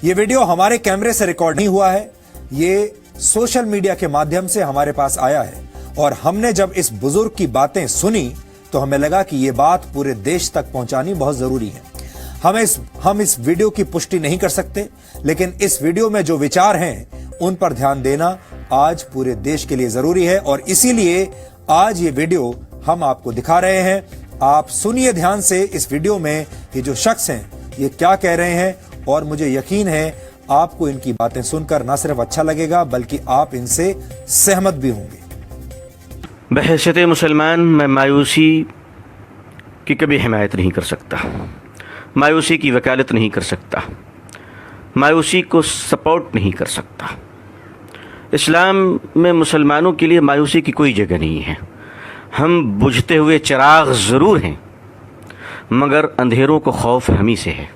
ये वीडियो हमारे कैमरे से रिकॉर्ड नहीं हुआ है, ये सोशल मीडिया के माध्यम से हमारे पास आया है और हमने जब इस बुजुर्ग की बातें सुनी तो हमें लगा कि ये बात पूरे देश तक पहुंचानी बहुत जरूरी है। हम इस वीडियो की पुष्टि नहीं कर सकते, लेकिन इस वीडियो में जो विचार हैं उन पर ध्यान देना आज पूरे देश के लिए जरूरी है और इसीलिए आज ये वीडियो हम आपको दिखा रहे हैं। आप सुनिए ध्यान से इस वीडियो में ये जो शख्स हैं ये क्या कह रहे हैं और मुझे यकीन है आपको इनकी बातें सुनकर न सिर्फ अच्छा लगेगा बल्कि आप इनसे सहमत भी होंगे। बहैसियत मुसलमान मैं मायूसी की कभी हिमायत नहीं कर सकता, मायूसी की वकालत नहीं कर सकता, मायूसी को सपोर्ट नहीं कर सकता। इस्लाम में मुसलमानों के लिए मायूसी की कोई जगह नहीं है। हम बुझते हुए चिराग ज़रूर हैं मगर अंधेरों को खौफ हमी से है।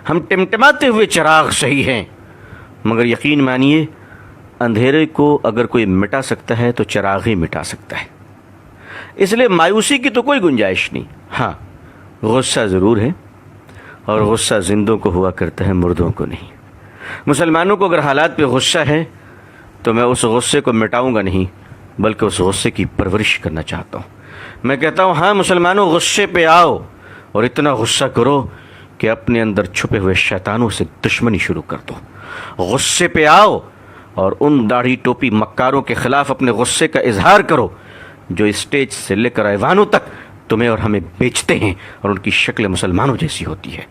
हम टिमटिमाते हुए चिराग सही हैं मगर यकीन मानिए अंधेरे को अगर कोई मिटा सकता है तो चिराग ही मिटा सकता है। इसलिए मायूसी की तो कोई गुंजाइश नहीं। हाँ, गुस्सा ज़रूर है और गुस्सा जिंदों को हुआ करता है, मुर्दों को नहीं। मुसलमानों को अगर हालात पे गुस्सा है तो मैं उस गुस्से को मिटाऊंगा नहीं बल्कि उस गुस्से की परवरिश करना चाहता हूँ। मैं कहता हूँ हाँ मुसलमानों, गुस्से पे आओ और इतना गुस्सा करो कि अपने अंदर छुपे हुए शैतानों से दुश्मनी शुरू कर दो। गुस्से पे आओ और उन दाढ़ी टोपी मक्कारों के खिलाफ अपने गुस्से का इजहार करो जो स्टेज से लेकर ऐवानों तक तुम्हें और हमें बेचते हैं और उनकी शक्ल मुसलमानों जैसी होती है।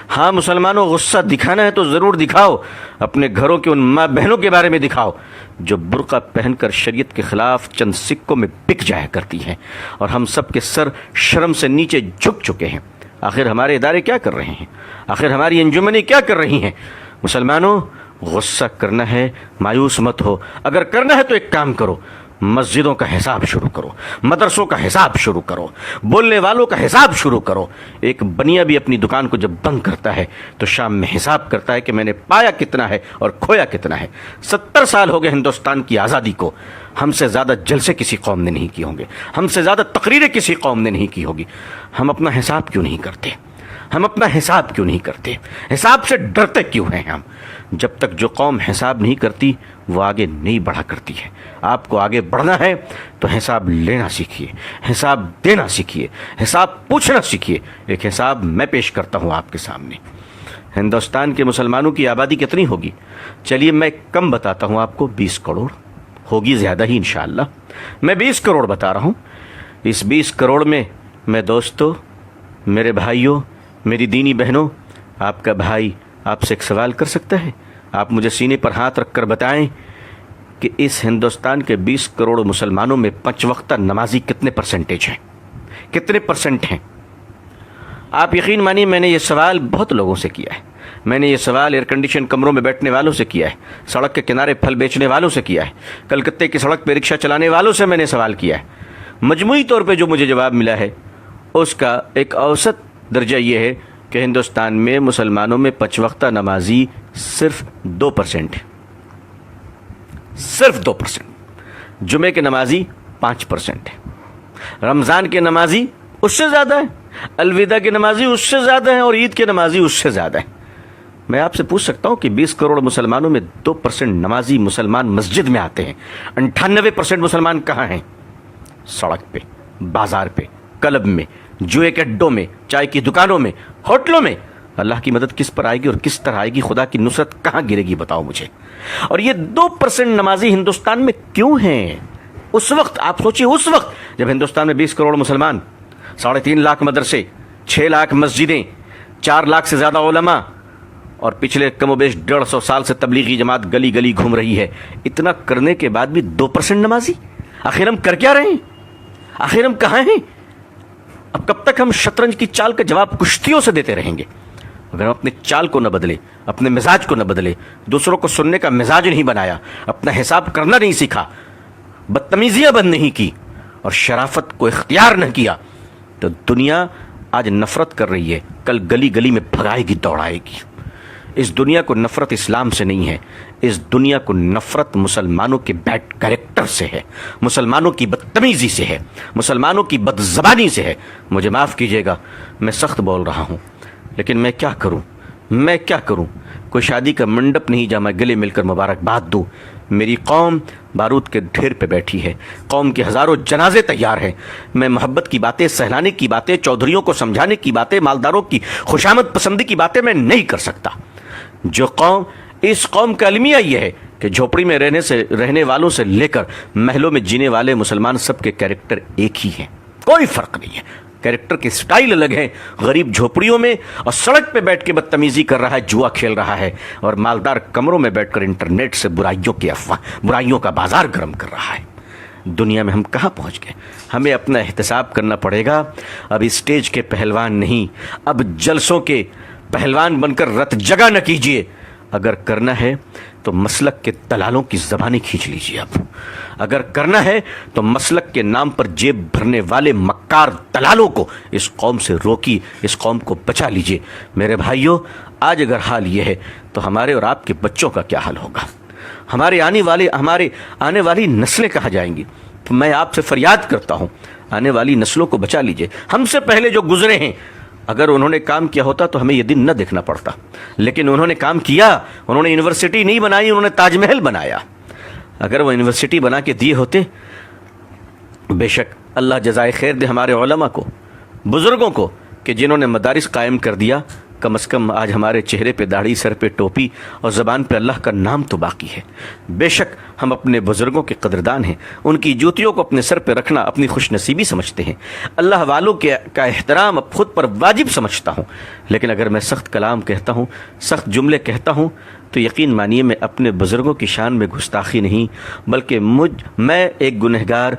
हाँ मुसलमानों, गुस्सा दिखाना है तो ज़रूर दिखाओ। अपने घरों के उन माँ बहनों के बारे में दिखाओ जो बुर्का पहनकर शरीयत के खिलाफ चंद सिक्कों में बिक जाया करती हैं और हम सब के सर शर्म से नीचे झुक चुके हैं। आखिर हमारे इदारे क्या कर रहे हैं? आखिर हमारी अंजुमनें क्या कर रही हैं? मुसलमानों, गुस्सा करना है, मायूस मत हो। अगर करना है तो एक काम करो, मस्जिदों का हिसाब शुरू करो, मदरसों का हिसाब शुरू करो, बोलने वालों का हिसाब शुरू करो। एक बनिया भी अपनी दुकान को जब बंद करता है तो शाम में हिसाब करता है कि मैंने पाया कितना है और खोया कितना है। 70 साल हो गए हिंदुस्तान की आज़ादी को, हमसे ज़्यादा जलसे किसी कौम ने नहीं किए होंगे, हमसे ज़्यादा तकरीरें किसी कौम ने नहीं की होगी। हम अपना हिसाब क्यों नहीं करते? हम अपना हिसाब क्यों नहीं करते? हिसाब से डरते क्यों हैं हम? जब तक जो कौम हिसाब नहीं करती वो आगे नहीं बढ़ा करती है। आपको आगे बढ़ना है तो हिसाब लेना सीखिए, हिसाब देना सीखिए, हिसाब पूछना सीखिए। एक हिसाब मैं पेश करता हूँ आपके सामने। हिंदुस्तान के मुसलमानों की आबादी कितनी होगी? चलिए मैं कम बताता हूँ आपको, 20 करोड़ होगी, ज़्यादा ही इंशाअल्लाह। मैं 20 करोड़ बता रहा हूँ। इस 20 करोड़ में मैं दोस्तों, मेरे भाइयों, मेरी दीनी बहनों, आपका भाई आपसे एक सवाल कर सकता है? आप मुझे सीने पर हाथ रखकर बताएं कि इस हिंदुस्तान के 20 करोड़ मुसलमानों में 5 वक्ता नमाजी कितने परसेंटेज हैं? कितने परसेंट हैं? आप यकीन मानिए मैंने ये सवाल बहुत लोगों से किया है। मैंने ये सवाल एयर कंडीशन कमरों में बैठने वालों से किया है, सड़क के किनारे फल बेचने वालों से किया है, कलकत्ते की सड़क पर रिक्शा चलाने वालों से मैंने सवाल किया है। मजमूई तौर पर जो मुझे जवाब मिला है उसका एक औसत दर्जा ये है कि हिंदुस्तान में मुसलमानों में 5 वक्ता नमाजी सिर्फ 2% है, सिर्फ 2%। जुमे के नमाजी 5% है, रमज़ान के नमाजी उससे ज़्यादा है, अलविदा के नमाजी उससे ज़्यादा है और ईद के नमाजी उससे ज़्यादा है। मैं आपसे पूछ सकता हूँ कि 20 करोड़ मुसलमानों में 2% नमाजी मुसलमान मस्जिद में आते हैं। 98% मुसलमान कहाँ हैं? सड़क पे, बाजार पे, क्लब में, जुए के अड्डों में, चाय की दुकानों में, होटलों में। अल्लाह की मदद किस पर आएगी और किस तरह आएगी? खुदा की नुसरत कहाँ गिरेगी बताओ मुझे। और ये 2% नमाजी हिंदुस्तान में क्यों हैं? उस वक्त आप सोचिए, उस वक्त जब हिंदुस्तान में 20 करोड़ मुसलमान, 3.5 लाख मदरसे, 6 लाख मस्जिदें, 4 लाख से ज़्यादा उलमा और पिछले कमोबेश 150 साल से तबलीगी जमात गली गली घूम रही है। इतना करने के बाद भी 2% नमाजी। आखिर हम कर क्या रहे हैं? आखिर हम कहाँ हैं? अब कब तक हम शतरंज की चाल का जवाब कुश्तियों से देते रहेंगे? अगर हम अपने चाल को न बदले, अपने मिजाज को न बदले, दूसरों को सुनने का मिजाज नहीं बनाया, अपना हिसाब करना नहीं सीखा, बदतमीजियां बंद नहीं की और शराफत को इख्तियार न किया, तो दुनिया आज नफरत कर रही है, कल गली गली में भगाएगी, दौड़ाएगी। इस दुनिया को नफरत इस्लाम से नहीं है, इस दुनिया को नफरत मुसलमानों के बैड कैरेक्टर से है, मुसलमानों की बदतमीजी से है, मुसलमानों की बदज़बानी से है। मुझे माफ़ कीजिएगा, मैं सख्त बोल रहा हूँ, लेकिन मैं क्या करूँ? کوئی شادی کا منڈپ نہیں جہاں میں گلے مل کر مبارکباد دوں. میری قوم بارود کے ڈھیر پہ بیٹھی ہے, قوم کے ہزاروں جنازے تیار ہیں. میں محبت کی باتیں, سہلانے کی باتیں, چودھریوں کو سمجھانے کی باتیں, مالداروں کی خوشامد پسندی کی باتیں میں نہیں کر سکتا. جو قوم, اس قوم کا المیہ یہ ہے کہ جھوپڑی میں رہنے والوں سے لے کر محلوں میں جینے والے مسلمان سب کے کیریکٹر ایک ہی ہیں, کوئی فرق نہیں ہے. کیریکٹر کے سٹائل الگ ہیں. غریب جھوپڑیوں میں اور سڑک پہ بیٹھ کے بدتمیزی کر رہا ہے, جوا کھیل رہا ہے, اور مالدار کمروں میں بیٹھ کر انٹرنیٹ سے برائیوں کا بازار گرم کر رہا ہے. دنیا میں ہم کہاں پہنچ گئے؟ ہمیں اپنا احتساب کرنا پڑے گا. اب اسٹیج کے پہلوان نہیں, اب جلسوں کے پہلوان بن کر رت جگہ نہ کیجیے. اگر کرنا ہے تو مسلک کے دلالوں کی زبانیں کھینچ لیجیے. اب اگر کرنا ہے تو مسلک کے نام پر جیب بھرنے والے مکار دلالوں کو اس قوم سے روکی, اس قوم کو بچا لیجیے. میرے بھائیوں, آج اگر حال یہ ہے تو ہمارے اور آپ کے بچوں کا کیا حال ہوگا؟ ہمارے آنے والی نسلیں کہاں جائیں گی؟ تو میں آپ سے فریاد کرتا ہوں, آنے والی نسلوں کو بچا لیجیے. ہم سے پہلے جو گزرے ہیں, اگر انہوں نے کام کیا ہوتا تو ہمیں یہ دن نہ دیکھنا پڑتا, لیکن انہوں نے کام کیا. انہوں نے یونیورسٹی نہیں بنائی, انہوں نے تاج محل بنایا. اگر وہ یونیورسٹی بنا کے دیے ہوتے, بے شک اللہ جزائے خیر دے ہمارے علماء کو, بزرگوں کو, کہ جنہوں نے مدارس قائم کر دیا. کم از کم آج ہمارے چہرے پہ داڑھی, سر پہ ٹوپی اور زبان پہ اللہ کا نام تو باقی ہے. بے شک ہم اپنے بزرگوں کے قدردان ہیں. ان کی جوتیوں کو اپنے سر پہ رکھنا اپنی خوش نصیبی سمجھتے ہیں. اللہ والوں کا احترام اب خود پر واجب سمجھتا ہوں. لیکن اگر میں سخت کلام کہتا ہوں, سخت جملے کہتا ہوں, تو یقین مانیے میں اپنے بزرگوں کی شان میں گستاخی نہیں, بلکہ میں ایک گنہگار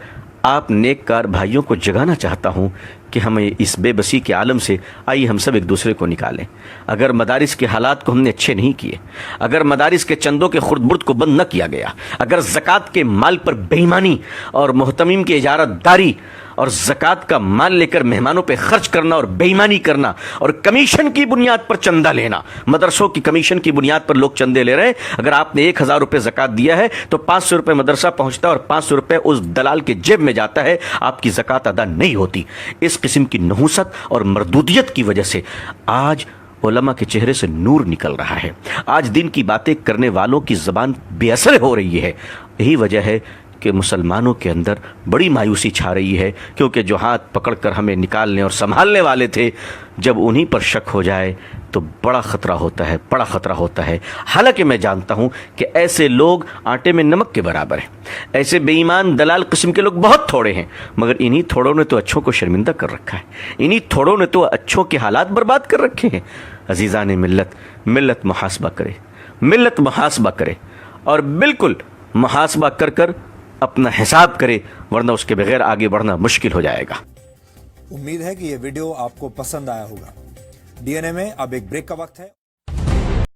آپ نیک کار بھائیوں کو جگانا چاہتا ہوں کہ ہمیں اس بے بسی کے عالم سے آئیے ہم سب ایک دوسرے کو نکالیں. اگر مدارس کے حالات کو ہم نے اچھے نہیں کیے, اگر مدارس کے چندوں کے خرد برد کو بند نہ کیا گیا, اگر زکوٰۃ کے مال پر بے ایمانی اور محتمین کی اجارت داری اور زکوٰۃ کا مال لے کر مہمانوں پہ خرچ کرنا اور بے ایمانی کرنا اور کمیشن کی بنیاد پر چندہ لینا, مدرسوں کی کمیشن کی بنیاد پر لوگ چندے لے رہے ہیں. اگر آپ نے 1000 روپے زکوٰۃ دیا ہے تو 500 روپے مدرسہ پہنچتا ہے اور 500 روپے اس دلال کے جیب میں جاتا ہے, آپ کی زکوٰۃ ادا نہیں ہوتی. اس قسم کی نحوست اور مردودیت کی وجہ سے آج علماء کے چہرے سے نور نکل رہا ہے. آج دین کی باتیں کرنے والوں کی زبان بے اثر ہو رہی ہے. یہی وجہ ہے کہ مسلمانوں کے اندر بڑی مایوسی چھا رہی ہے, کیونکہ جو ہاتھ پکڑ کر ہمیں نکالنے اور سنبھالنے والے تھے, جب انہی پر شک ہو جائے تو بڑا خطرہ ہوتا ہے, بڑا خطرہ ہوتا ہے. حالانکہ میں جانتا ہوں کہ ایسے لوگ آٹے میں نمک کے برابر ہیں. ایسے بے ایمان دلال قسم کے لوگ بہت تھوڑے ہیں, مگر انہی تھوڑوں نے تو اچھوں کو شرمندہ کر رکھا ہے. انہی تھوڑوں نے تو اچھوں کے حالات برباد کر رکھے ہیں. عزیزان ملت محاسبہ کرے, ملت محاسبہ کرے, اور بالکل محاسبہ کر اپنا حساب کرے, ورنہ اس کے بغیر آگے بڑھنا مشکل ہو جائے گا. امید ہے کہ یہ ویڈیو آپ کو پسند آیا ہوگا. ڈی این اے میں اب ایک بریک کا وقت ہے.